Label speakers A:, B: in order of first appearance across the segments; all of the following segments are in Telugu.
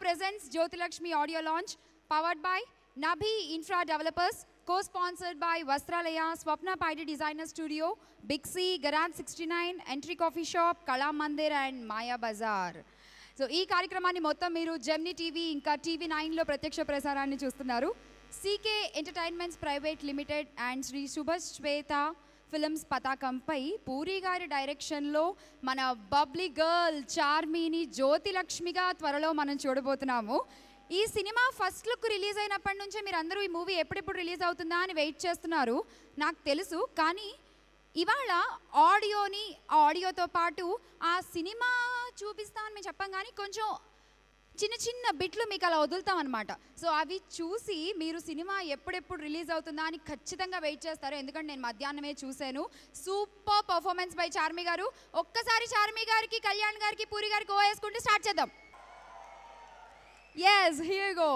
A: presents Jyotilakshmi audio launch powered by Nabhi Infra Developers, co-sponsored by Vastralaya, Swapna Paidi Designer Studio, Big C, Garage 69, Entry Coffee Shop, Kala Mandir and Maya Bazaar. So ఈ కార్యక్రమాన్ని మొత్తం మీరు జెమినీ టీవీ ఇంకా TV9లో ప్రత్యక్ష ప్రసారాన్ని చూస్తున్నారు. CK entertainments private limited and Shri Shubhashweta films పతాకంపై పూరి గారి డైరెక్షన్లో మన బబ్లీ గర్ల్ చార్మీని జ్యోతిలక్ష్మిగా త్వరలో మనం చూడబోతున్నాము. ఈ సినిమా ఫస్ట్ లుక్ రిలీజ్ అయినప్పటి నుంచే మీరు అందరూ ఈ మూవీ ఎప్పుడెప్పుడు రిలీజ్ అవుతుందా అని వెయిట్ చేస్తున్నారు, నాకు తెలుసు. కానీ ఇవాళ ఆడియోతో పాటు ఆ సినిమా చూపిస్తామని మేము చెప్పాం, కానీ కొంచెం చిన్న చిన్న బిట్లు మీకు అలా వదులుతాం అనమాట. సో అవి చూసి మీరు సినిమా ఎప్పుడెప్పుడు రిలీజ్ అవుతుందా అని ఖచ్చితంగా వెయిట్ చేస్తారు. ఎందుకంటే నేను మధ్యాహ్నమే చూశాను. సూపర్ పర్ఫార్మెన్స్ బై చార్మి గారు. ఒక్కసారి చార్మి గారికి, కళ్యాణ్ గారికి, పూరి గారికి ఓ వేసుకుంటే స్టార్ట్ చేద్దాం. Yes, here go.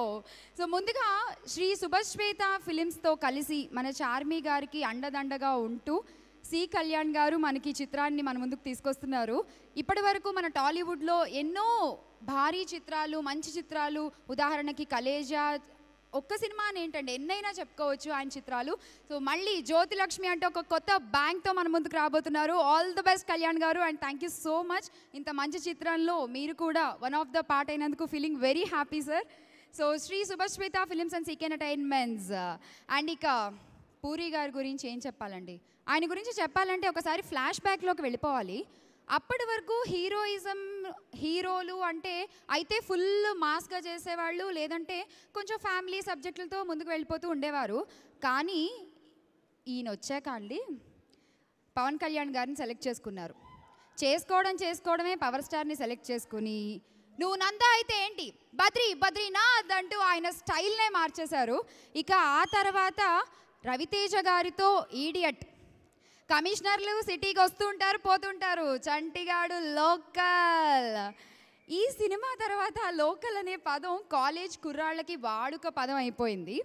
A: సో ముందుగా శ్రీ శుభశ్వేత ఫిలిమ్స్తో కలిసి మన చార్మి గారికి అండదండగా ఉంటూ సి కళ్యాణ్ గారు మనకి చిత్రాన్ని మన ముందుకు తీసుకొస్తున్నారు. ఇప్పటి వరకు మన టాలీవుడ్లో ఎన్నో భారీ చిత్రాలు, మంచి చిత్రాలు, ఉదాహరణకి కలేజా, ఒక్క సినిమా అని ఏంటంటే ఎన్నైనా చెప్పుకోవచ్చు ఆయన చిత్రాలు. సో మళ్ళీ జ్యోతిలక్ష్మి అంటే ఒక కొత్త బ్యాంక్తో మన ముందుకు రాబోతున్నారు. ఆల్ ది బెస్ట్ కళ్యాణ్ గారు, and thank you so much. ఇంత మంచి చిత్రంలో మీరు కూడా వన్ ఆఫ్ ద పార్ట్ అయినందుకు feeling very happy sir. So Shri Shubhashweta films and CK entertainments. And ఇక పూరి గారి గురించి ఏం చెప్పాలండి, ఆయన గురించి చెప్పాలంటే ఒకసారి ఫ్లాష్ బ్యాక్లోకి వెళ్ళిపోవాలి. అప్పటి వరకు హీరోలు అంటే అయితే ఫుల్ మాస్గా చేసేవాళ్ళు, లేదంటే కొంచెం ఫ్యామిలీ సబ్జెక్టులతో ముందుకు వెళ్ళిపోతూ ఉండేవారు. కానీ ఈయన వచ్చాక అండి పవన్ కళ్యాణ్ గారిని సెలెక్ట్ చేసుకున్నారు. చేసుకోవడమే పవర్ స్టార్ని సెలెక్ట్ చేసుకుని నువ్వు నందా అయితే ఏంటి బద్రీనాథ్ అంటూ ఆయన స్టైల్నే మార్చేశారు. ఇక ఆ తర్వాత రవితేజ గారితో ఈడియట్, కమిషనర్లు సిటీకి వస్తుంటారు పోతుంటారు, చంటిగాడు లోకల్. ఈ సినిమా తర్వాత లోకల్ అనే పదం కాలేజ్ కుర్రాళ్ళకి వాడుక పదం అయిపోయింది.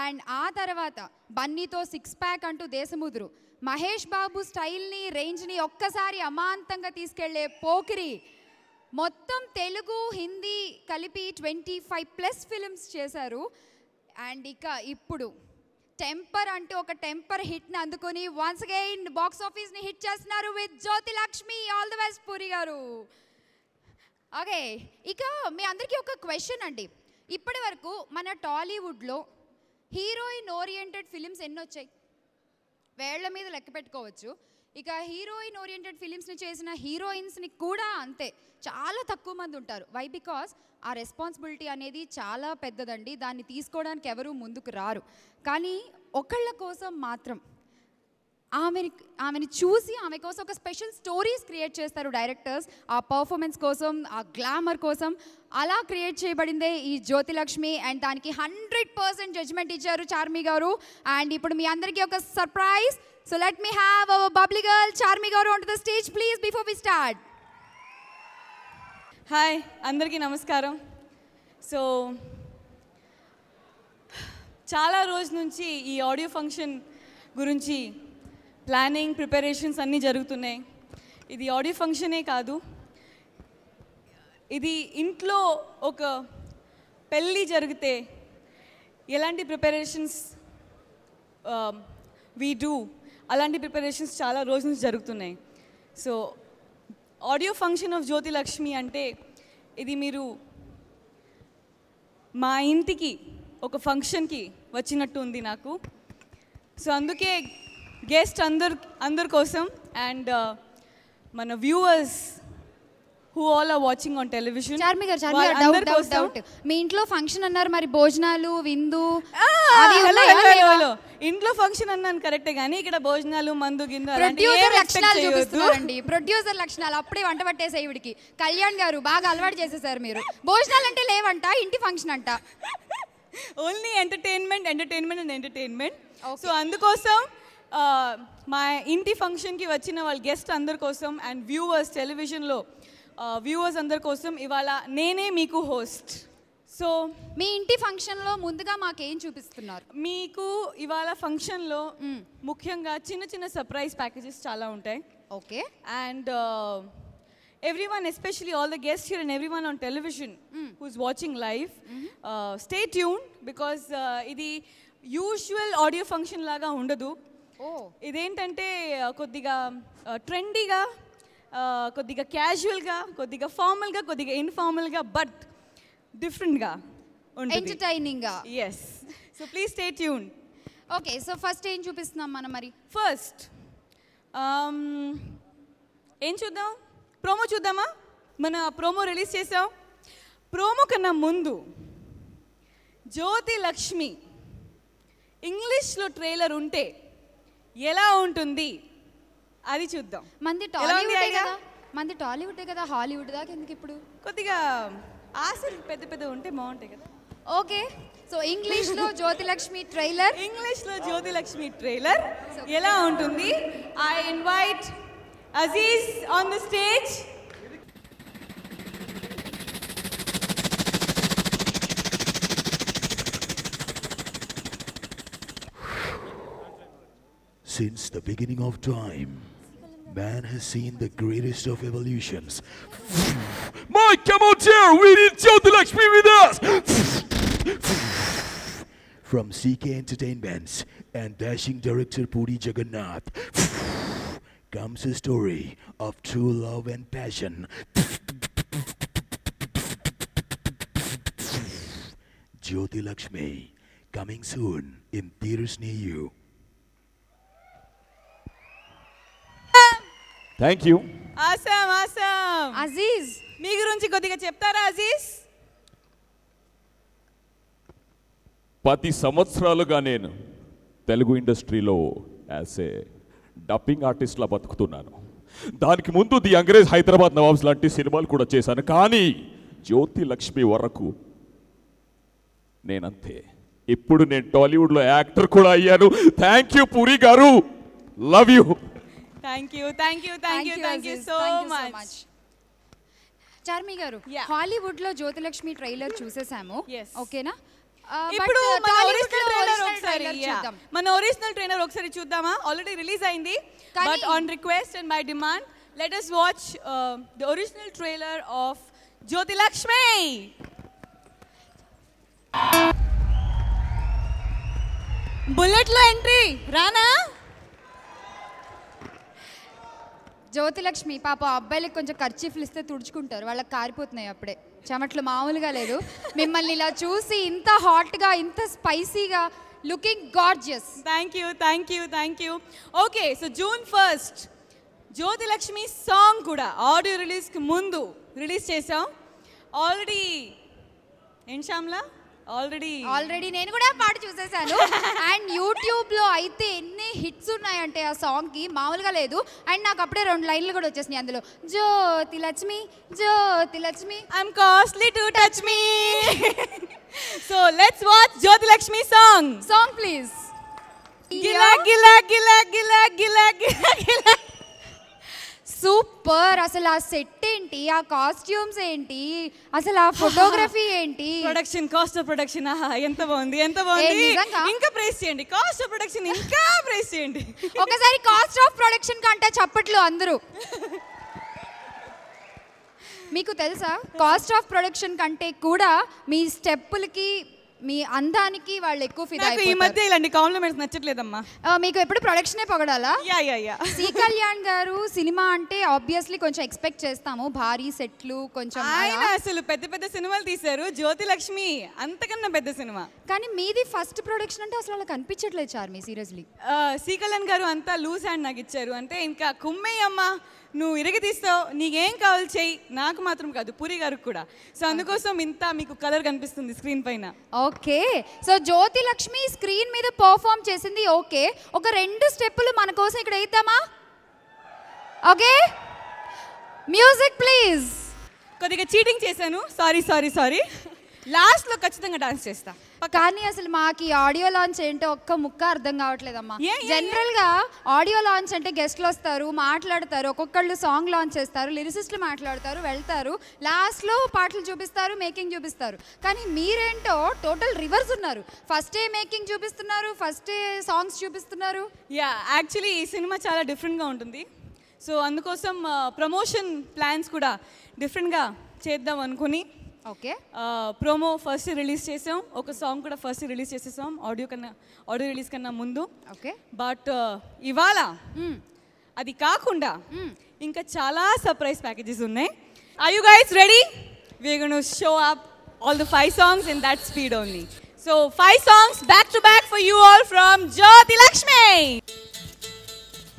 A: అండ్ ఆ తర్వాత బన్నీతో 6 ప్యాక్ అంటూ దేశముదురు, మహేష్ బాబు స్టైల్ని, రేంజ్ని ఒక్కసారి అమాంతంగా తీసుకెళ్లే పోకిరి, మొత్తం తెలుగు హిందీ కలిపి 25+ ఫిల్మ్స్ చేశారు. అండ్ ఇక ఇప్పుడు టెంపర్ అంటూ ఒక టెంపర్ హిట్ని అందుకొని వన్స్ అగైన్ బాక్స్ ఆఫీస్ని హిట్ చేస్తున్నారు with Jyothilakshmi. All the best puri గారు. ఓకే, ఇక మీ అందరికీ ఒక క్వశ్చన్ అండి. ఇప్పటి వరకు మన టాలీవుడ్లో హీరోయిన్ ఓరియంటెడ్ ఫిలిమ్స్ ఎన్ని వచ్చాయి? వేళ్ల మీద లెక్క పెట్టుకోవచ్చు. ఇక హీరోయిన్ ఓరియంటెడ్ ఫిలిమ్స్ని చేసిన హీరోయిన్స్ని కూడా అంతే, చాలా తక్కువ మంది ఉంటారు. వై? బికాస్ ఆ రెస్పాన్సిబిలిటీ అనేది చాలా పెద్దదండి, దాన్ని తీసుకోవడానికి ఎవరూ ముందుకు రారు. కానీ ఒకళ్ళ కోసం మాత్రం ఆమెని చూసి ఆమె కోసం ఒక స్పెషల్ స్టోరీస్ క్రియేట్ చేస్తారు డైరెక్టర్స్, ఆ పర్ఫార్మెన్స్ కోసం, ఆ గ్లామర్ కోసం. అలా క్రియేట్ చేయబడిందే ఈ జ్యోతిలక్ష్మి. అండ్ దానికి 100% జడ్జ్మెంట్ ఇచ్చారు చార్మి గారు. అండ్ ఇప్పుడు మీ అందరికీ ఒక surprise. So let me have our bubbly girl Charmi garu on to the stage please before we start.
B: Hi, అందరికీ నమస్కారం. సో చాలా రోజు నుంచి ఈ ఆడియో ఫంక్షన్ గురించి ప్లానింగ్, ప్రిపరేషన్స్ అన్నీ జరుగుతున్నాయి. ఇది ఆడియో ఫంక్షనే కాదు, ఇది ఇంట్లో ఒక పెళ్ళి జరిగితే ఎలాంటి ప్రిపరేషన్స్ వీ డూ, అలాంటి ప్రిపరేషన్స్ చాలా రోజు నుంచి జరుగుతున్నాయి. So audio function of Jyothilakshmi అంటే ఇది మీరు మా ఇంటికి ఒక ఫంక్షన్కి వచ్చినట్టు ఉంది నాకు. సో అందుకే గెస్ట్ అందరి కోసం అండ్ మన viewers who all are watching on television.
A: Charmi గారు డౌట్, మీ ఇంట్లో ఫంక్షన్ అన్నారు, మరి భోజనాలు, విందు
B: ఇంట్లో ఫంక్షన్ అన్నాను కరెక్టే, కానీ ఇక్కడ భోజనాలు, మందు, గిందు
A: ప్రొడ్యూసర్ లక్షణాలు చూపిస్తున్నారండి. ప్రొడ్యూసర్ లక్షణాలు అప్పుడే వంట పట్టేసే ఈవిడికి. కళ్యాణ్ గారు బాగా అలవాటు చేసేసారు మీరు. భోజనాలు అంటే లేవంట, ఇంటి ఫంక్షన్ అంట.
B: Only entertainment. సో అందుకోసం మా ఇంటి ఫంక్షన్కి వచ్చిన వాళ్ళ గెస్ట్ అందరి కోసం అండ్ వ్యూవర్స్, టెలివిజన్లో వ్యూవర్స్ అందరి కోసం ఇవాళ నేనే మీకు హోస్ట్. సో
A: మీ ఇంటి ఫంక్షన్లో ముందుగా మాకేం చూపిస్తున్నారు?
B: మీకు ఇవాళ ఫంక్షన్లో ముఖ్యంగా చిన్న చిన్న సర్ప్రైజ్ ప్యాకేజెస్ చాలా ఉంటాయి.
A: Okay.
B: And everyone, especially all the guests here and everyone on television who's watching live, stay tuned because ఇది యూజువల్ ఆడియో ఫంక్షన్ లాగా ఉండదు. ఇదేంటంటే కొద్దిగా ట్రెండీగా, కొద్దిగా క్యాజువల్గా, కొద్దిగా ఫార్మల్గా, కొద్దిగా ఇన్ఫార్మల్గా, బట్ డిఫరెంట్గా ఉంటుంది,
A: ఎంటర్టైనింగ్గా.
B: Yes, so please stay tune.
A: Okay, so first ఏం చూపిస్తున్నాం మనం మరి?
B: ఫస్ట్ ఏం చూద్దాం? ప్రోమో చూద్దామా? మన ప్రోమో రిలీజ్ చేసాం. ప్రోమో కన్నా ముందు జ్యోతి లక్ష్మి ఇంగ్లీష్లో ట్రైలర్ ఉంటే ఎలా ఉంటుంది అది చూద్దాం.
A: మంది టాలీవుడే కదా, హాలీవుడ్ దాకా ఎందుకు ఇప్పుడు?
B: కొద్దిగా ఆశలు పెద్ద పెద్ద ఉంటే బాగుంటాయి కదా.
A: ఓకే, సో ఇంగ్లీష్లో జ్యోతిలక్ష్మి ట్రైలర్,
B: ఇంగ్లీష్లో జ్యోతిలక్ష్మి ట్రైలర్ ఎలా ఉంటుంది? I invite Aziz on the stage.
C: Since the beginning of time, man has seen the greatest of evolutions. Mike, come out here! We need Jyoti Lakshmi with us! From CK Entertainments and dashing director Puri Jagannath comes a story of true love and passion. Jyoti Lakshmi, coming soon in theaters near you.
D: Thank you.
B: Awesome awesome.
A: Aziz,
B: మీ గురించి కొద్దిగా చెప్తారా అజీజ్?
D: 10 సంవత్సరాలుగా నేను తెలుగు ఇండస్ట్రీలో యాజ్ ఏ డబ్బింగ్ ఆర్టిస్ట్లా బతుకుతున్నాను. దానికి ముందు ది అంగ్రేజ్, హైదరాబాద్ నవాబ్స్ లాంటి సినిమాలు కూడా చేశాను. కానీ జ్యోతి లక్ష్మి వరకు నేనంతే. ఇప్పుడు నేను టాలీవుడ్లో యాక్టర్ కూడా అయ్యాను. థ్యాంక్ యూ పూరి గారు, love you.
B: Thank you, thank you, thank you, thank you so much.
A: Charmi గారు, హాలీవుడ్ లో జ్యోతిలక్ష్మి ట్రైలర్ చూసేసాము, ఓకేనా?
B: ఇప్పుడు మన ఒరిజినల్ ట్రైలర్ ఒకసారి చూద్దాం. మన ఒరిజినల్ ట్రైలర్ ఒకసారి చూద్దామా? ఆల్రెడీ రిలీజ్ అయింది, but on request and by demand let us watch the original trailer of Jyoti Lakshmi. Bullet లో ఎంట్రీ రానా?
A: జ్యోతిలక్ష్మి పాప అబ్బాయిలకు కొంచెం ఖర్చీఫ్లు ఇస్తే తుడుచుకుంటారు, వాళ్ళకి కారిపోతున్నాయి అప్పుడే చెమట్లు, మామూలుగా లేదు. మిమ్మల్ని ఇలా చూసి ఇంత హాట్గా, ఇంత స్పైసీగా, looking gorgeous.
B: Thank you, thank you, thank you. Okay, so June 1st Jyothilakshmi song కూడా ఆడియో రిలీజ్కి ముందు రిలీజ్ చేసాం. ఆల్రెడీ ఏం శ్యామ్లా?
A: ఆల్రెడీ నేను కూడా పాట చూసేసాను. అండ్ యూట్యూబ్లో అయితే ఎన్ని హిట్స్ ఉన్నాయంటే ఆ సాంగ్కి, మామూలుగా లేదు. అండ్ నాకు అప్పుడే 2 లైన్లు కూడా వచ్చేసినాయి అందులో. Jyothi Lakshmi, Jyothi Lakshmi,
B: I'm costly to touch me. So let's watch Jyothi Lakshmi song please. గిలా గిలా గిలా గిలా గిలా గిలా గిలా.
A: సూపర్. అసలు ఆ సెట్ ఏంటి, ఆ కాస్ట్యూమ్స్ ఏంటి, అసలు ఆ ఫోటోగ్రఫీ ఏంటి,
B: ప్రొడక్షన్, కాస్ట్ ఆఫ్ ప్రొడక్షన్, ఎంత బాగుంది, ఎంత బాగుంది. ఇంకా ప్రైస్ చేయండి, కాస్ట్ ఆఫ్ ప్రొడక్షన్ ఇంకా ప్రైస్ చేయండి.
A: ఒకసారి కాస్ట్ ఆఫ్ ప్రొడక్షన్ కంటే చప్పట్లు అందరూ. మీకు తెలుసా, కాస్ట్ ఆఫ్ ప్రొడక్షన్ కంటే కూడా మీ స్టెప్పులకి, మీ అందానికి వాళ్ళు ఎక్కువ ఫిదా అయిపోతారు.
B: ఈ మధ్య ఇలాంటి కాంప్లిమెంట్స్ నచ్చట్లేదమ్మా.
A: మీకు ఎప్పుడు ప్రొడక్షనే పొగడాలా?
B: యా.
A: సి కళ్యాణ్ గారు సినిమా అంటే ఆబ్వియస్లీ కొంచెం ఎక్స్పెక్ట్ చేస్తాము, భారీ సెట్లు కొంచెం.
B: ఆయన అసలు పెద్ద పెద్ద సినిమాలు తీశారు, జ్యోతి లక్ష్మి అంతకన్నా పెద్ద సినిమా.
A: కానీ మీది ఫస్ట్ ప్రొడక్షన్ అంటే అసలు అలా కనిపించట్లేదు చార్మి, సీరియస్లీ.
B: సి కళ్యాణ్ గారు అంతా లూజ్ హ్యాండ్ నాకు ఇచ్చారు. అంటే ఇంకా కుమ్మయ్యమ్మా, నువ్వు ఇరగ తీస్తావు, నీకేం కావాలి చెయ్యి, నాకు మాత్రం కాదు పూరి గారికి కూడా. సో అందుకోసం ఇంత మీకు కలర్ కనిపిస్తుంది స్క్రీన్ పైన.
A: Okay, so Jyothi Lakshmi screen మీద పర్ఫామ్ చేసింది. ఓకే, ఒక 2 స్టెప్పులు మన కోసం ఇక్కడ వేద్దామా? Okay, music please.
B: కొద్దిగా చీటింగ్ చేశాను, సారీ. లాస్ట్లో ఖచ్చితంగా డాన్స్ చేస్తా.
A: కానీ అసలు మాకు ఈ ఆడియో లాంచ్ ఏంటో ఒక్క ముక్క అర్థం కావట్లేదమ్మా. జనరల్గా ఆడియో లాంచ్ అంటే గెస్ట్లు వస్తారు, మాట్లాడతారు, ఒక్కొక్కళ్ళు సాంగ్ లాంచ్ చేస్తారు, లిరిసిస్టులు మాట్లాడతారు, వెళ్తారు, లాస్ట్లో పాటలు చూపిస్తారు, మేకింగ్ చూపిస్తారు. కానీ మీరేంటో టోటల్ రివర్స్ ఉన్నారు. ఫస్టే మేకింగ్ చూపిస్తున్నారు, ఫస్టే సాంగ్స్ చూపిస్తున్నారు.
B: యాక్చువల్లీ ఈ సినిమా చాలా డిఫరెంట్గా ఉంటుంది. సో అందుకోసం ప్రమోషన్ ప్లాన్స్ కూడా డిఫరెంట్గా చేద్దాం అనుకుని
A: ఓకే
B: ప్రోమో ఫస్ట్ రిలీజ్ చేసాం, ఒక సాంగ్ కూడా ఫస్ట్ రిలీజ్ చేసేసాం ఆడియో రిలీజ్ కన్నా ముందు.
A: ఓకే
B: బట్ ఇవాళ అది కాకుండా ఇంకా చాలా సర్ప్రైజ్ ప్యాకేజెస్ ఉన్నాయి. Are you guys ready? We are gonna show up all the 5 songs in that speed only. So 5 songs back to back for you all from Jyoti Lakshmi.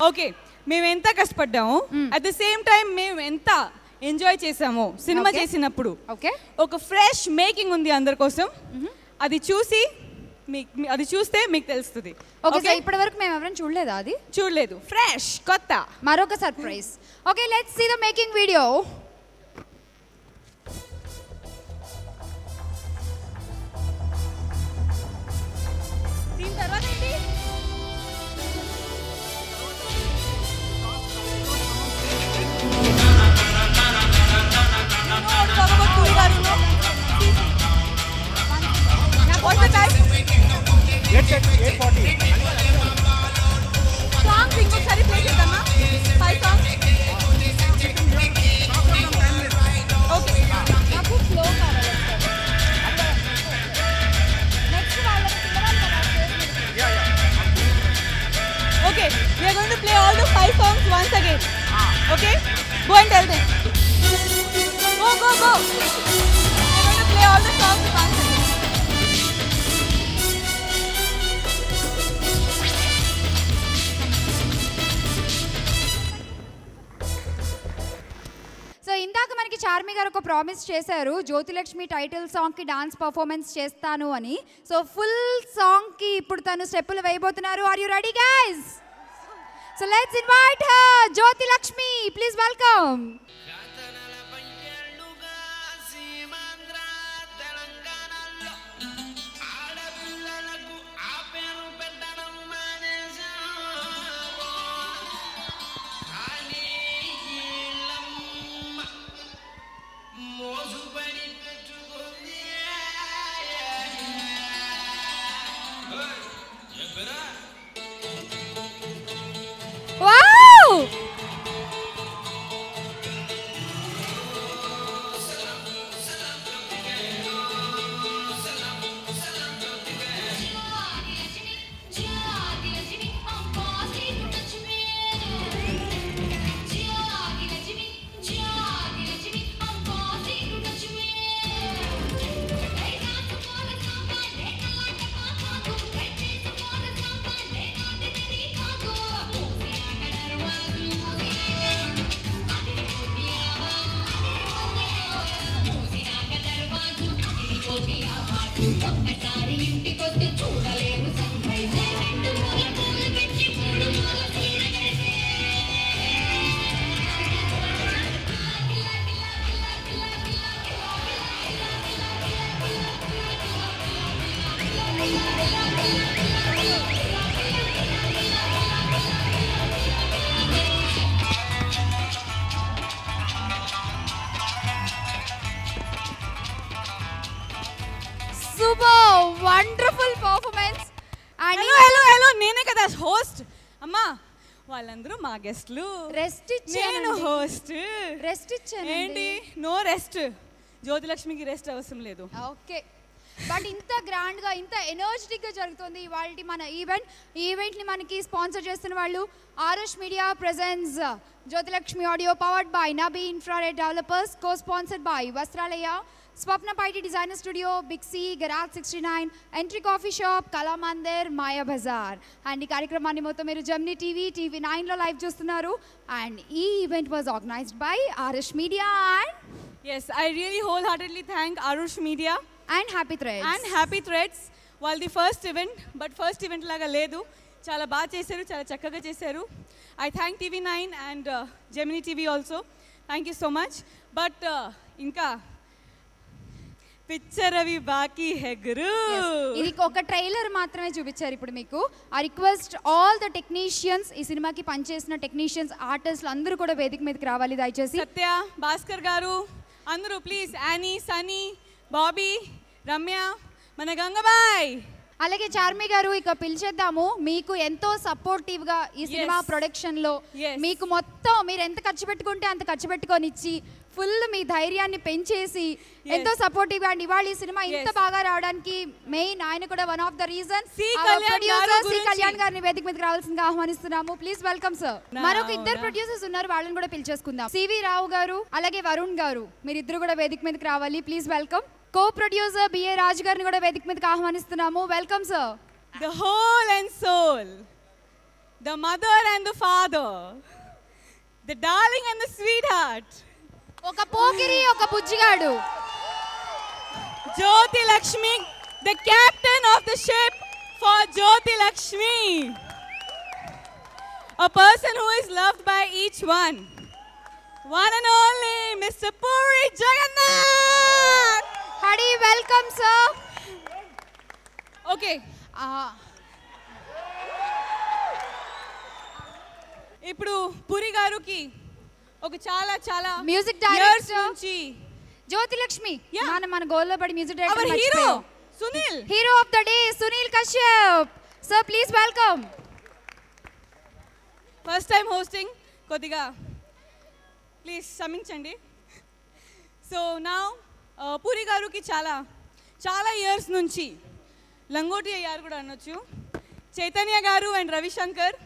B: Okay, మేము ఎంత కష్టపడ్డాము, అట్ ద సేమ్ టైం మేము ఎంత ఎంజాయ్ చేసాము సినిమా చేసినప్పుడు.
A: ఓకే
B: ఒక ఫ్రెష్ మేకింగ్ ఉంది అందరి కోసం, అది చూస్తే మీకు తెలుస్తుంది.
A: ఓకే సో ఇప్పటి వరకు మేము ఎవరైనా చూడలేదా? అది
B: చూడలేదు, ఫ్రెష్ కొత్త
A: మరొక surprise. Okay let's see the making video.
B: దీని తర్వాత ఏంటి? What's the time?
E: 8:40.
B: Songs ఇంకొకసారి ప్లే చేద్దామా? 5 songs. Okay.
A: నాకు ఫ్లో కావాలి. నెక్స్ట్ వాళ్ళకి
B: Okay, we are going to play all the 5 songs once again. Okay? Go and tell them. Go. We are going to play all the songs once again.
A: So ఇందాక మనకి చార్మి గారు ఒక ప్రామిస్ చేశారు, జ్యోతిలక్ష్మి టైటిల్ సాంగ్కి డాన్స్ పర్ఫార్మెన్స్ చేస్తాను అని. సో ఫుల్ సాంగ్కి ఇప్పుడు తను స్టెప్పులు వేయబోతున్నారు. Are you ready guys? So let's invite her. Jyothilakshmi, please welcome. Wow! Super wonderful performance. And
B: hello నేనే కదా హోస్ట్. అమ్మా వాళ్ళందరూ మా గెస్ట్లు,
A: రెస్ట్
B: నేను హోస్ట్.
A: రెస్ట్ ఇచ్చాను.
B: ఏంటి నో రెస్ట్? జ్యోతిలక్ష్మికి రెస్ట్ అవసరం లేదు.
A: ఓకే బట్ ఇంత గ్రాండ్గా ఇంత ఎనర్జెటిక్గా జరుగుతుంది ఇవాళ మన ఈవెంట్ని మనకి స్పాన్సర్ చేస్తున్న వాళ్ళు Aarush media presence Jyothilakshmi audio powered by Nabi infrared developers, co sponsored by Vastralaya, Swapna Paiti designer studio, big C, garage 69, entry coffee shop, Kalamandir, Maya Bazaar. And ఈ కార్యక్రమాన్ని మొత్తం మీరు జెమినీ టీవీ 9లో లైవ్ చూస్తున్నారు. అండ్ ఈ event was organized by Aarush media and
B: Yes, I really wholeheartedly thank Arush Media
A: and Happy Threads. వాళ్ళది first event, but first event లాగా లేదు. చాలా బాగా చేశారు, చాలా చక్కగా చేశారు. I thank TV9 and Gemini TV also. Thank you so much. But ఇంకా పిక్చర్ అవి బాకీ హై గురు.
B: ఇది ఒక ట్రైలర్ మాత్రమే చూపించారు ఇప్పుడు మీకు. I request all the technicians, ఈ సినిమాకి పనిచేసిన టెక్నీషియన్స్, ఆర్టిస్టులు అందరూ కూడా వేదిక మీదకి రావాలి దయచేసి. సత్య, భాస్కర్ గారు అందరూ ప్లీజ్. యానీ, సనీ, బాబీ, రమ్య, మన గంగబాయ్
A: అలాగే చార్మి గారు ఇక పిలిచేద్దాము. మీకు ఎంతో సపోర్టివ్ గా ఈ సినిమా ప్రొడక్షన్ లో మీకు మొత్తం మీరు ఎంత ఖర్చు పెట్టుకుంటే అంత ఖర్చు పెట్టుకొని ఇచ్చి ఫుల్ మీ ధైర్యాన్ని పెంచేసి ఎంతో సపోర్టివ్ గా ఇవాళ ఈ సినిమా ఇంత బాగా రావడానికి మెయిన్ ఆయన కూడా one of the reason. Producer C Kalyan గారిని వేదిక మీదకి రావాల్సిందిగా ఆహ్వానిస్తున్నాము. Please welcome sir. మరొక ఇద్దరు ప్రొడ్యూసర్స్ ఉన్నారు, వాళ్ళని కూడా పిలిచేసుకుందాం. సివి రావు గారు అలాగే వరుణ్ గారు, మీరిద్దరు కూడా వేదిక మీదకి రావాలి. Please welcome. Co producer B A Raju గారిని కూడా వేదిక మీదకి ఆహ్వానిస్తున్నాము. Welcome sir.
B: The whole and soul, the mother and the father, the darling and the sweetheart,
A: ఒక పోకిరి ఒక Bujjigadu,
B: Jyoti Lakshmi, the captain of the ship for Jyoti Lakshmi, a person who is loved by each one and only Mr. Puri Jagannath.
A: Hearty welcome sir.
B: Okay. ఇప్పుడు పురి గారికి ఒక చాలా చాలా
A: మ్యూజిక్
B: years
A: డైరెక్టర్
B: నుంచి
A: జ్యోతి లక్ష్మి మన గోల్లో పడి music director
B: our hero Sunil,
A: hero of the day Sunil Kashyap sir. Please welcome.
B: First time hosting, కొద్దిగా ప్లీజ్ క్షమించండి. సో నా పురి గారికి చాలా చాలా ఇయర్స్ నుంచి లంగోటి అయ్యారు కూడా అనొచ్చు. చైతన్య గారు and Ravishankar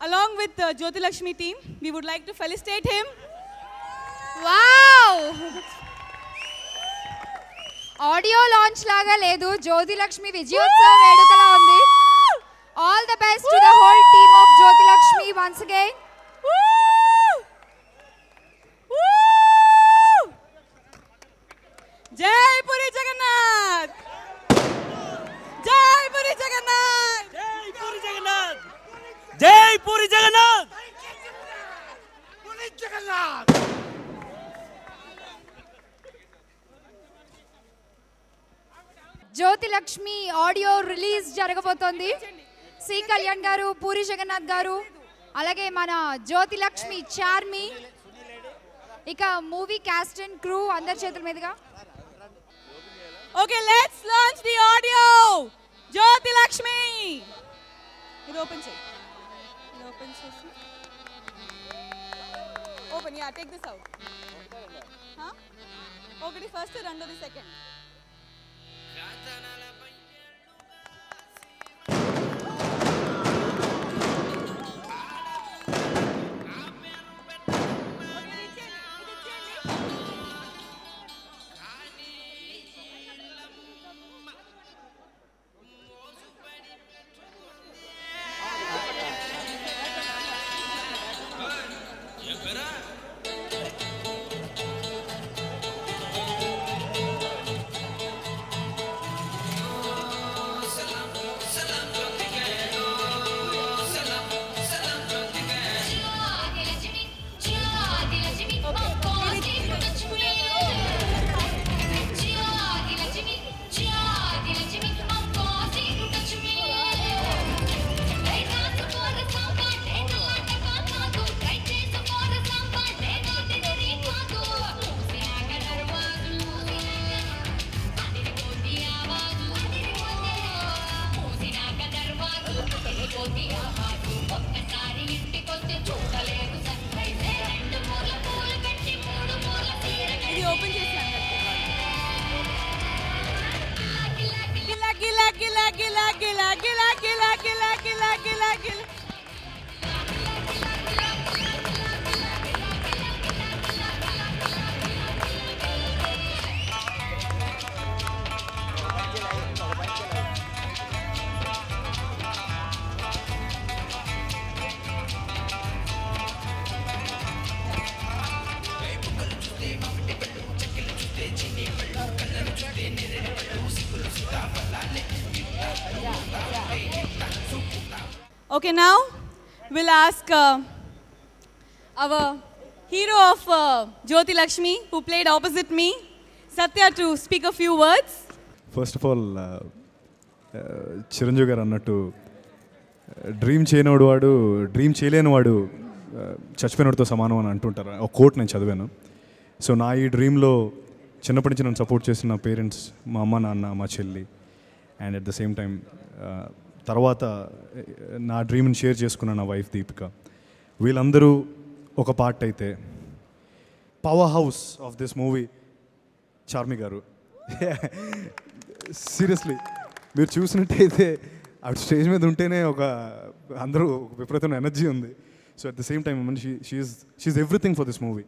B: along with Jyoti Lakshmi team, we would like to felicitate him.
A: Wow, audio launch లాగా లేదు, జ్యోతి లక్ష్మి విజయోత్సవ వేడుకలా ఉంది. All the best to the whole team of Jyothi Lakshmi once again.
B: జై పురి జగన్నాథ్, జై పురి జగన్నాథ్,
E: జై పూరి జగన్నాథ్, జై పూరి జగన్నాథ్, పూరి జగన్నాథ్.
A: జ్యోతి లక్ష్మి ఆడియో రిలీజ్ జరగబోతోంది. సి కళ్యాణ్ గారు, పూరి జగన్నాథ్ గారు, అలాగే మన జ్యోతి లక్ష్మి చార్మి, ఇక మూవీ కాస్ట్ అండ్ క్రూ అందరి చేతుల మీదుగా.
B: Okay, let's launch the audio. Jyoti Lakshmi. ఇది ఓపెన్ చేయి. ఇది ఓపెన్ చేసి. Open, yeah, take this out. ఒకటి ఫస్ట్, రెండోది సెకండ్. ఇది ఓపెన్ చేశాను. గిలా గిలా గిలా గిలా గిలా గిలా గిలా గిలా గిలా గిలా గిలా. Okay, now we'll ask our hero of Jyoti Lakshmi, who played opposite me, Satya, to speak a few words.
F: First of all Chiranjeevi గారు అన్నట్టు డ్రీమ్ చేయనివాడు వాడు డ్రీమ్ చేయలేని వాడు చచ్చిపోయినవాడితో సమానం అని అంటుంటారు. ఒక కోట్ నేను చదివాను. సో నా ఈ డ్రీమ్లో చిన్నప్పటి నుంచి నన్ను సపోర్ట్ చేసిన నా పేరెంట్స్, మా అమ్మ నాన్న, మా చెల్లి and at the same time తర్వాత నా డ్రీమ్ని షేర్ చేసుకున్న నా వైఫ్ దీపిక, వీళ్ళందరూ ఒక పార్ట్ అయితే power house of this movie Charmi గారు. సీరియస్లీ మీరు చూసినట్టయితే ఆవిడ స్టేజ్ మీద ఉంటేనే అందరూ విపరీతమైన ఎనర్జీ ఉంది. So at the same time she is everything for this movie,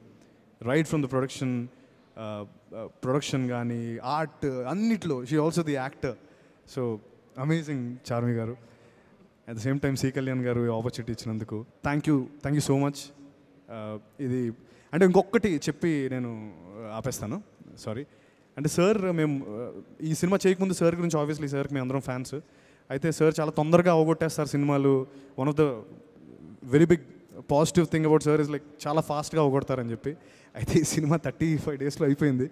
F: right from the production కానీ ఆర్ట్ అన్నిట్లో she also the actor. So amazing Charmi garu. At the same time C Kalyan garu opportunity ఇచ్చినందుకు థ్యాంక్ యూ సో మచ్. ఇది అంటే ఇంకొకటి చెప్పి నేను ఆపేస్తాను, సారీ. అంటే సార్ మేము ఈ సినిమా చేయకముందు సార్ గురించి ఆబ్వియస్లీ సార్కి మేము అందరం ఫ్యాన్స్. అయితే సార్ చాలా తొందరగా అవగొట్టేస్తారు సినిమాలు. One of the very big positive thing about sir is like చాలా ఫాస్ట్గా అవగొడతారని చెప్పి. అయితే ఈ సినిమా 35 డేస్లో అయిపోయింది.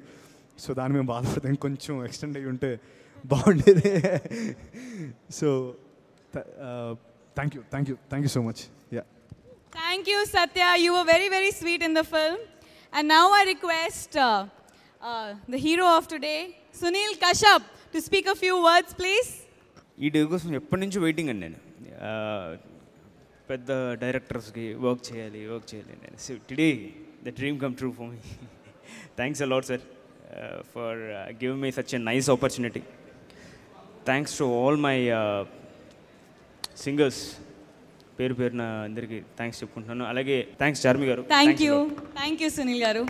F: సో దాన్ని మేము బాధపడతాం, ఇంకొంచెం ఎక్స్టెండ్ అయ్యి ఉంటే బాగుండేది. So thank you so much. Yeah,
B: Thank you, Satya. You were very, very sweet in the film. And now I request the hero of today, Sunil Kashyap, to speak a few words, please.
G: ఈ డే కోసం ఎప్పటి నుంచి వెయిటింగ్ అండి నేను. పెద్ద డైరెక్టర్స్కి వర్క్ చేయాలి నేను. So today the dream come true for me. Thanks a lot sir for giving me such a nice opportunity. Thanks to all my singers, పేరున అందరికీ థ్యాంక్స్ చెప్పుకుంటున్నాను. అలాగే థ్యాంక్స్ చార్మి గారు.
B: Thank you, Sunil garu.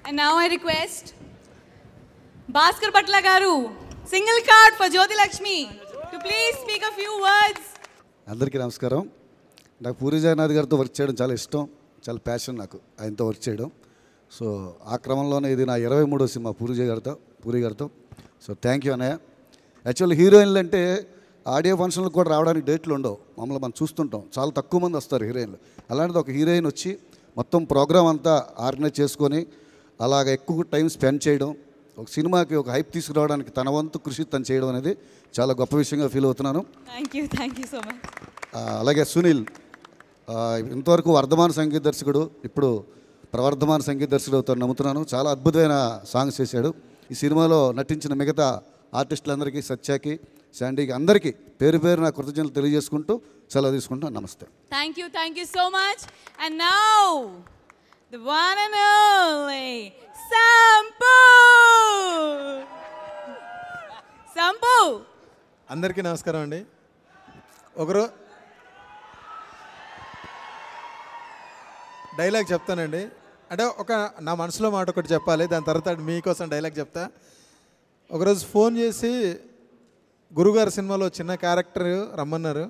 B: And now I request Bhaskar Patla garu, single card for Jyoti Lakshmi, to please speak a few words.
H: అందరికీ నమస్కారం. నాకు పూరి జగన్నాథ్ గారితో వర్క్ చేయడం చాలా ఇష్టం, చాలా ప్యాషన్ నాకు ఆయనతో వర్క్ చేయడం. సో ఆ క్రమంలోనే ఇది నా 23వ సినిమా పూరి గారితో. సో థ్యాంక్ యూ అన్నయ్య. యాక్చువల్లీ హీరోయిన్లు అంటే ఆడియో ఫంక్షన్లకు కూడా రావడానికి డేట్లు ఉండవు. మమ్మల్ని మనం చూస్తుంటాం, చాలా తక్కువ మంది వస్తారు హీరోయిన్లు. అలాంటిది ఒక హీరోయిన్ వచ్చి మొత్తం ప్రోగ్రామ్ అంతా ఆర్గనైజ్ చేసుకొని అలాగ ఎక్కువ టైం స్పెండ్ చేయడం, ఒక సినిమాకి ఒక హైప్ తీసుకురావడానికి తన వంతు కృషి తను చేయడం అనేది చాలా గొప్ప విషయంగా ఫీల్ అవుతున్నాను.
B: Thank you so much.
H: అలాగే సునీల్ ఇంతవరకు వర్ధమాన సంగీత దర్శకుడు, ఇప్పుడు ప్రవర్ధమాన సంగీత దర్శకుడు అవుతాను నమ్ముతున్నాను. చాలా అద్భుతమైన సాంగ్స్ చేశాడు. ఈ సినిమాలో నటించిన మిగతా ఆర్టిస్టులందరికీ, సత్యాకి, శాండీకి, అందరికీ పేరు నా కృతజ్ఞతలు తెలియజేసుకుంటూ సెలవు తీసుకుంటాను. నమస్తే.
B: Thank you so much. And now the one and only Sampu.
I: అందరికీ నమస్కారం అండి. డైలాగ్ చెప్తానండి. అంటే నా మనసులో మాట ఒకటి చెప్పాలి, దాని తర్వాత మీకోసం డైలాగ్ చెప్తా. ఒకరోజు ఫోన్ చేసి గురుగారు సినిమాలో చిన్న క్యారెక్టర్ రమ్మన్నారు.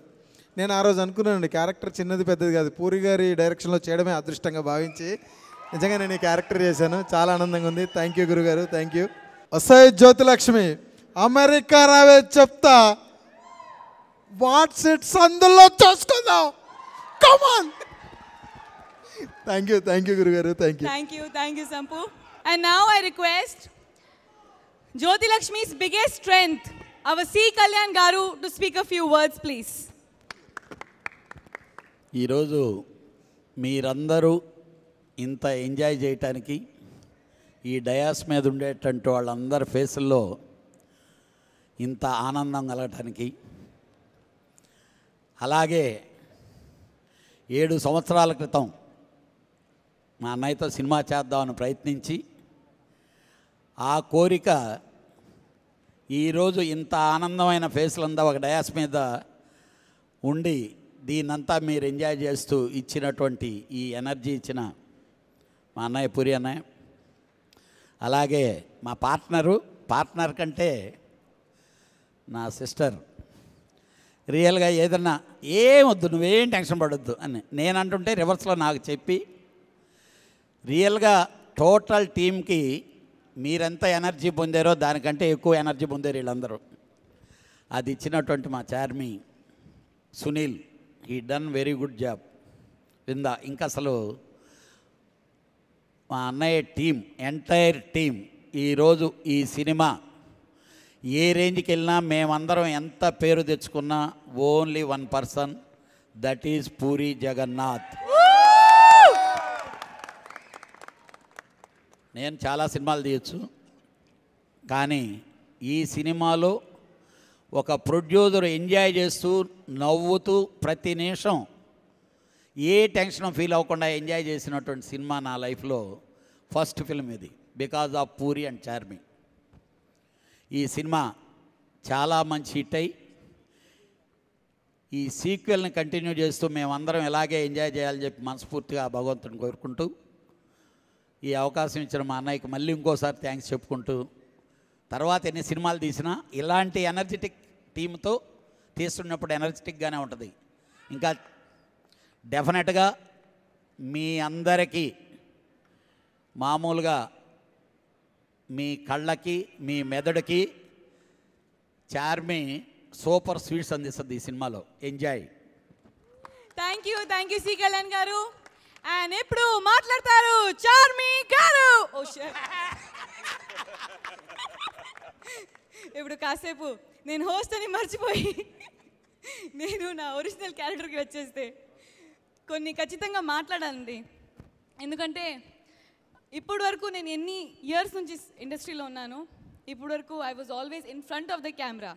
I: నేను ఆ రోజు అనుకున్నానండి, క్యారెక్టర్ చిన్నది పెద్దది కాదు, పూరి గారి డైరెక్షన్లో చేయడమే అదృష్టంగా భావించి నిజంగా నేను ఈ క్యారెక్టర్ చేశాను. చాలా ఆనందంగా ఉంది. థ్యాంక్ యూ గురుగారు, థ్యాంక్ యూ. వస్తాయి జ్యోతి లక్ష్మి, అమెరికా రావే చెప్తా, వాట్స్ ఇట్స్ అందులో చూసుకుందాం, కమాన్. థ్యాంక్ యూ గురుగారు, thank
B: you Sampu. And now I request Jyoti Lakshmi's biggest strength, our C. Kalyan garu, to speak a few words, please.
J: ఈరోజు మీరందరూ ఇంత ఎంజాయ్ చేయటానికి, ఈ డయాస్ మీద ఉండేటువంటి వాళ్ళందరి ఫేసుల్లో ఇంత ఆనందం కలగటానికి, అలాగే 7 సంవత్సరాల క్రితం మా అన్నయ్యతో సినిమా చేద్దామని ప్రయత్నించి ఆ కోరిక ఈరోజు ఇంత ఆనందమైన ఫేసులంతా ఒక డయాస్ మీద ఉండి దీనంతా మీరు ఎంజాయ్ చేస్తూ ఇచ్చినటువంటి ఈ ఎనర్జీ ఇచ్చిన మా అన్నయ్య పూరి అన్నయ్య, అలాగే మా పార్ట్నర్ కంటే నా సిస్టర్, రియల్గా ఏదన్నా ఏమొద్దు, నువ్వేం టెన్షన్ పడొద్దు అని నేను అంటుంటే రివర్స్లో నాకు చెప్పి రియల్గా టోటల్ టీమ్కి మీరెంత ఎనర్జీ పొందారో దానికంటే ఎక్కువ ఎనర్జీ పొందారు వీళ్ళందరూ. అది ఇచ్చినటువంటి మా Charmi, Sunil, he done very good job. ఇంకా అసలు మా అన్నయ్య టీం, ఎంటైర్ టీం ఈరోజు ఈ సినిమా ఏ రేంజ్కి వెళ్ళినా మేమందరం ఎంత పేరు తెచ్చుకున్నా only 1 person, that is Puri Jagannath. నేను చాలా సినిమాలు తీయచ్చు, కానీ ఈ సినిమాలో ఒక ప్రొడ్యూసర్ ఎంజాయ్ చేస్తూ నవ్వుతూ ప్రతి నిమిషం ఏ టెన్షన్ ఫీల్ అవ్వకుండా ఎంజాయ్ చేసినటువంటి సినిమా నా లైఫ్లో ఫస్ట్ ఫిల్మ్ ఇది, because of puri and Charmi. ఈ సినిమా చాలా మంచి హిట్ అయ్యి ఈ సీక్వెల్ని కంటిన్యూ చేస్తూ మేమందరం ఇలాగే ఎంజాయ్ చేయాలని చెప్పి మనస్ఫూర్తిగా భగవంతుని కోరుకుంటూ ఈ అవకాశం ఇచ్చిన మా అన్నయ్యకి మళ్ళీ ఇంకోసారి థ్యాంక్స్ చెప్పుకుంటూ, తర్వాత ఎన్ని సినిమాలు తీసినా ఇలాంటి ఎనర్జెటిక్ టీంతో తీస్తున్నప్పుడు ఎనర్జెటిక్గానే ఉంటుంది. ఇంకా డెఫినెట్గా మీ అందరికీ మామూలుగా మీ కళ్ళకి మీ మెదడుకి చార్మి సూపర్ స్వీట్స్ అందిస్తుంది ఈ సినిమాలో. Enjoy.
B: Thank you C Kalyan గారు. అండ్ ఇప్పుడు మాట్లాడతారు చార్మి గారు. ఇప్పుడు కాసేపు నేను హోస్ట్ అని మర్చిపోయి నేను నా ఒరిజినల్ క్యారెక్టర్కి వచ్చేస్తే కొన్ని ఖచ్చితంగా మాట్లాడాలండి. ఎందుకంటే ఇప్పుడు వరకు నేను ఎన్ని ఇయర్స్ నుంచి ఇండస్ట్రీలో ఉన్నాను, ఇప్పుడు వరకు I was always in front of the camera.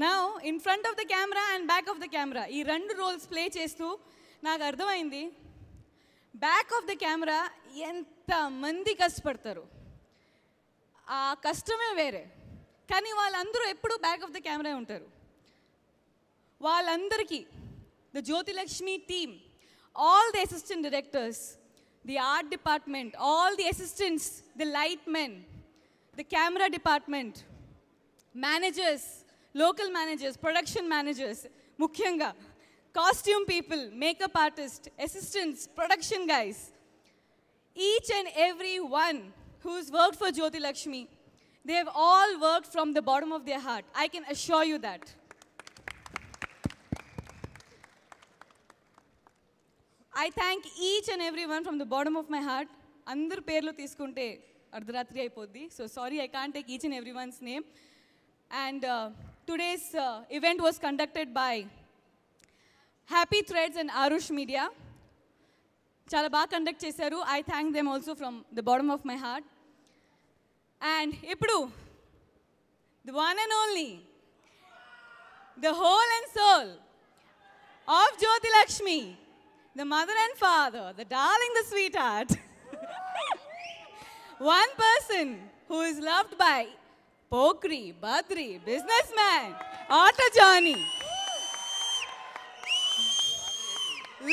B: Now in front of the camera and back of the camera ఈ రెండు రోల్స్ ప్లే చేస్తూ నాకు అర్థమైంది బ్యాక్ ఆఫ్ ద కెమెరా ఎంతమంది కష్టపడతారు, ఆ కష్టమే వేరే. కానీ వాళ్ళందరూ ఎప్పుడూ బ్యాక్ ఆఫ్ ద కెమెరా ఉంటారు. వాళ్ళందరికీ the Jyothilakshmi team, all the assistant directors, the art department, all the assistants, the light men, the camera department, managers, local managers, production managers, mukhyanga, costume people, makeup artists, assistants, production guys, each and every one who's worked for Jyotilakshmi, they have all worked from the bottom of their heart. I can assure you that. I thank each and everyone from the bottom of my heart. Andaru perlu తీసుకుంటే అర్ధరాత్రి అయిపోద్ది. So sorry, I can't take each and everyone's name. And today's event was conducted by Happy Threads and Arush Media. చాలా బాగా కండక్ట్ చేశారు. I thank them also from the bottom of my heart. And ఇప్పుడు the one and only, the whole and soul of Jyotilakshmi, the mother and father, the darling, the sweetheart. One person who is loved by Pokri, Badri, businessman, Auto Johnny.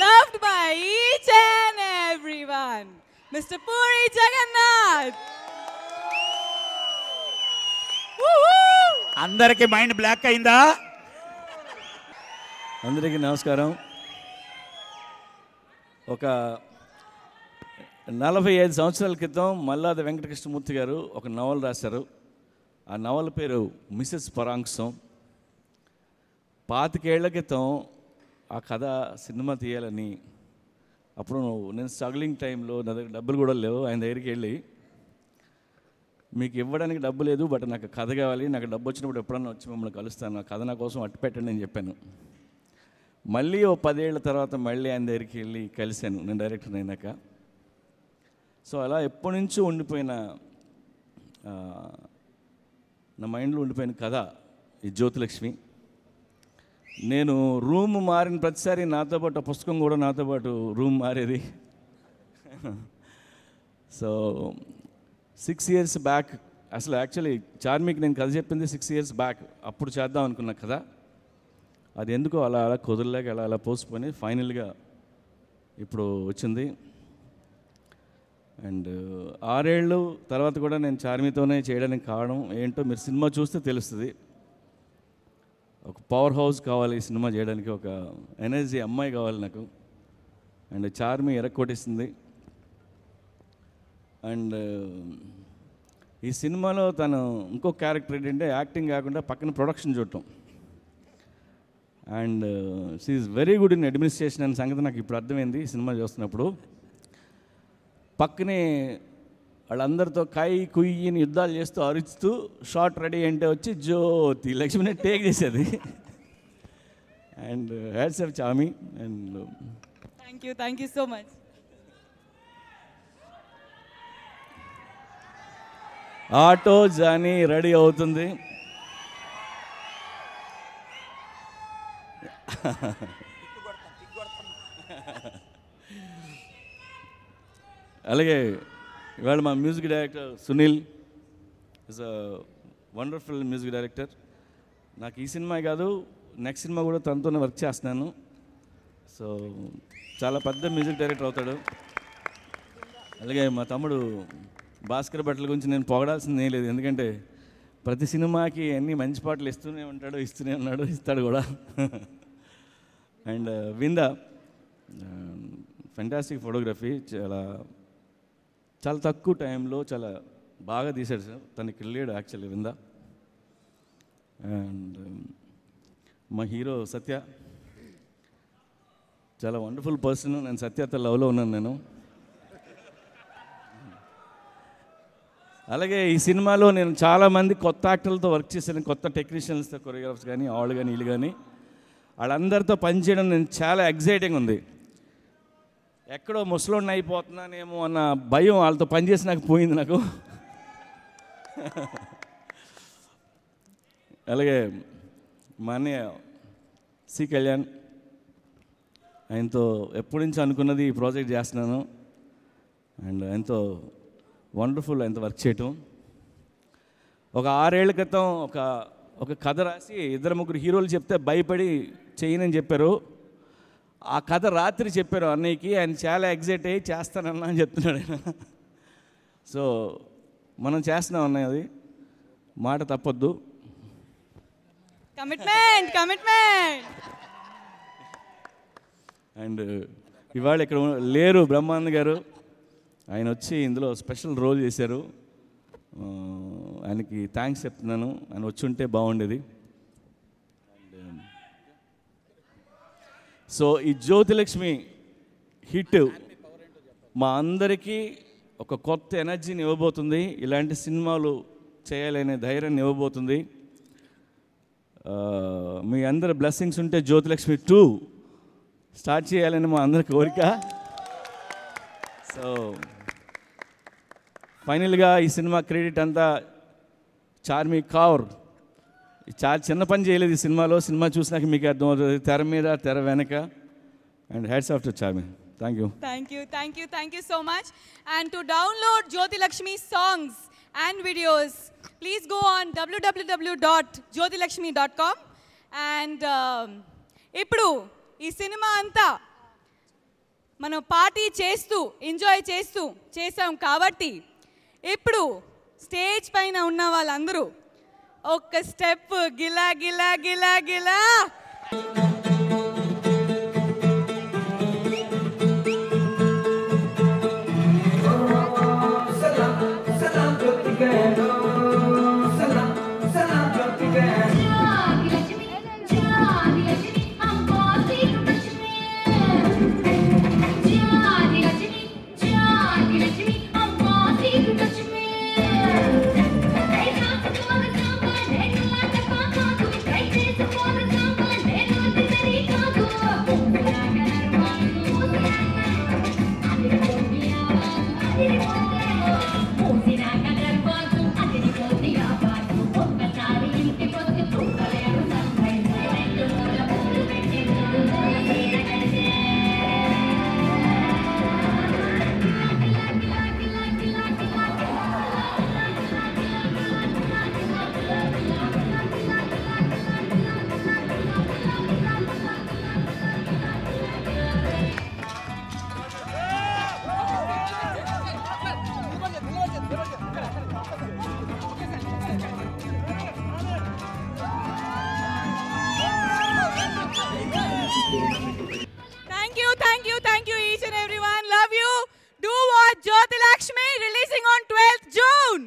B: Loved by each and everyone. Mr. Puri Jagannath.
E: అందరికీ మైండ్ బ్లాక్ అయిందా? అందరికీ నమస్కారం. ఒక 45 సంవత్సరాల క్రితం మల్లాది వెంకటకృష్ణమూర్తి గారు ఒక నవల రాశారు. ఆ నవల పేరు మిసెస్ పరాంక్సం. 25 ఏళ్ల క్రితం ఆ కథ సినిమా తీయాలని, అప్పుడు నేను స్ట్రగ్లింగ్ టైంలో నా దగ్గర డబ్బులు కూడా లేవు, ఆయన దగ్గరికి వెళ్ళి మీకు ఇవ్వడానికి డబ్బు లేదు, బట్ నాకు కథ కావాలి, నాకు డబ్బు వచ్చినప్పుడు ఎప్పుడన్నా వచ్చి మిమ్మల్ని కలుస్తాను, ఆ కథ నా కోసం అట్టు పెట్టండి అని చెప్పాను. మళ్ళీ ఓ 10 ఏళ్ల తర్వాత మళ్ళీ ఆయన దగ్గరికి వెళ్ళి కలిశాను నేను డైరెక్టర్ అయినాక. సో అలా ఎప్పటి నుంచో ఉండిపోయిన నా మైండ్లో ఉండిపోయిన కథ ఈ జ్యోతిలక్ష్మి. నేను రూమ్ మారిన ప్రతిసారి నాతో పాటు ఆ పుస్తకం కూడా నాతో పాటు రూమ్ మారేది. సో 6 years బ్యాక్, అసలు యాక్చువల్లీ చార్మికి నేను కథ చెప్పింది 6 years బ్యాక్. అప్పుడు చేద్దాం అనుకున్న కథ అది ఎందుకో అలా అలా కుదరలేక అలా పోసుకొని ఫైనల్గా ఇప్పుడు వచ్చింది. అండ్ 6 ఏళ్ళు తర్వాత కూడా నేను చార్మితోనే చేయడానికి కారణం ఏంటో మీరు సినిమా చూస్తే తెలుస్తుంది. ఒక పవర్ హౌస్ కావాలి ఈ సినిమా చేయడానికి, ఒక ఎనర్జీ అమ్మాయి కావాలి నాకు. అండ్ చార్మి ఎరక్కొట్టేసింది. అండ్ ఈ సినిమాలో తను ఇంకో క్యారెక్టర్ ఏంటంటే యాక్టింగ్ కాకుండా పక్కన ప్రొడక్షన్ చూడటం. And she is very good in administration అనే సంగతి నాకు ఇప్పుడు అర్థమైంది ఈ సినిమా చూస్తున్నప్పుడు. పక్కనే వాళ్ళందరితో కాయి కుయ్యిని యుద్ధాలు చేస్తూ అరుస్తూ షార్ట్ రెడీ అంటే వచ్చి జ్యోతి లక్ష్మిని టేక్ చేసేది. And hats off Charmi. And
B: thank you so much.
E: Auto Johnny ready అవుతుంది. అలాగే ఇవాళ మా music director Sunil is a wonderful music director. నాకు ఈ సినిమా కాదు, నెక్స్ట్ సినిమా కూడా తనతోనే వర్క్ చేస్తున్నాను. సో చాలా పెద్ద మ్యూజిక్ డైరెక్టర్ అవుతాడు. అలాగే మా తమ్ముడు భాస్కర్ భట్ల గురించి నేను పొగడాల్సింది ఏం లేదు, ఎందుకంటే ప్రతి సినిమాకి అన్ని మంచి పాటలు ఇస్తూనే ఉంటాడు, ఇస్తూనే ఉన్నాడు, ఇస్తాడు కూడా. అండ్ విందా ఫెంటాస్టిక్ ఫోటోగ్రఫీ, చాలా తక్కువ టైంలో చాలా బాగా తీశాడు సార్. తనకి వెళ్ళాడు యాక్చువల్లీ విందా. అండ్ మా హీరో సత్య చాలా వండర్ఫుల్ పర్సన్. నేను సత్యతో లవ్లో ఉన్నాను నేను. అలాగే ఈ సినిమాలో నేను చాలామంది కొత్త యాక్టర్లతో వర్క్ చేశాను, కొత్త టెక్నీషియన్స్తో, కొరియోగ్రాఫర్స్ కానీ, వాళ్ళు కానీ, వీళ్ళు కానీ, వాళ్ళందరితో పనిచేయడం నేను చాలా ఎగ్జైటింగ్ ఉంది. ఎక్కడో ముసలోడిని అయిపోతున్నానేమో అన్న భయం వాళ్ళతో పనిచేసి నాకు పోయింది నాకు. అలాగే మా అన్నయ్య సి కళ్యాణ్, ఆయనతో ఎప్పటి నుంచి అనుకున్నది ఈ ప్రాజెక్ట్ చేస్తున్నాను. అండ్ ఆయనతో వండర్ఫుల్ ఆయనతో వర్క్ చేయటం. ఒక 6 ఏళ్ల క్రితం ఒక కథ రాసి 2-3 హీరోలు చెప్తే భయపడి చేయనని చెప్పారు. ఆ కథ రాత్రి చెప్పారు అన్నయ్యకి, ఆయన చాలా ఎగ్జైట్ అయ్యి చేస్తానన్నా అని చెప్తున్నాడు ఆయన. సో మనం చేస్తున్నాం అన్నయ్య, అది మాట తప్పొద్దు.
B: కమిట్మెంట్.
E: అండ్ ఇవాళ ఇక్కడ లేరు బ్రహ్మానంద్ గారు, ఆయన వచ్చి ఇందులో స్పెషల్ రోల్ చేశారు. ఆయనకి థ్యాంక్స్ చెప్తున్నాను, ఆయన వచ్చి ఉంటే బాగుండేది. సో ఈ జ్యోతిలక్ష్మి హిట్ మా అందరికీ ఒక కొత్త ఎనర్జీని ఇవ్వబోతుంది, ఇలాంటి సినిమాలు చేయాలనే ధైర్యాన్ని ఇవ్వబోతుంది. మీ అందరి బ్లెస్సింగ్స్ ఉంటే జ్యోతిలక్ష్మి 2 స్టార్ట్ చేయాలని మా అందరి కోరిక. సో ఫైనల్గా ఈ సినిమా క్రెడిట్ అంతా చార్మి కౌర్. చాలా చిన్న పని చేయలేదు ఈ సినిమాలో, సినిమా చూసినాక మీకు అర్థమవుతుంది తెర మీద తెర వెనక. And hats off to Charmi. Thank you so much. And to download Jyoti Lakshmi songs and videos, please go on www.jyotilakshmi.com. And ఇప్పుడు ఈ సినిమా అంతా మనం పార్టీ చేస్తూ ఎంజాయ్ చేస్తూ చేసాం కాబట్టి ఇప్పుడు స్టేజ్ పైన ఉన్న వాళ్ళందరూ ఒక్క స్టెప్ గిలా గిలా గిలా గిలా. Thank you each and everyone. Love you. Do watch Jyoti Lakshmi releasing on 12th June.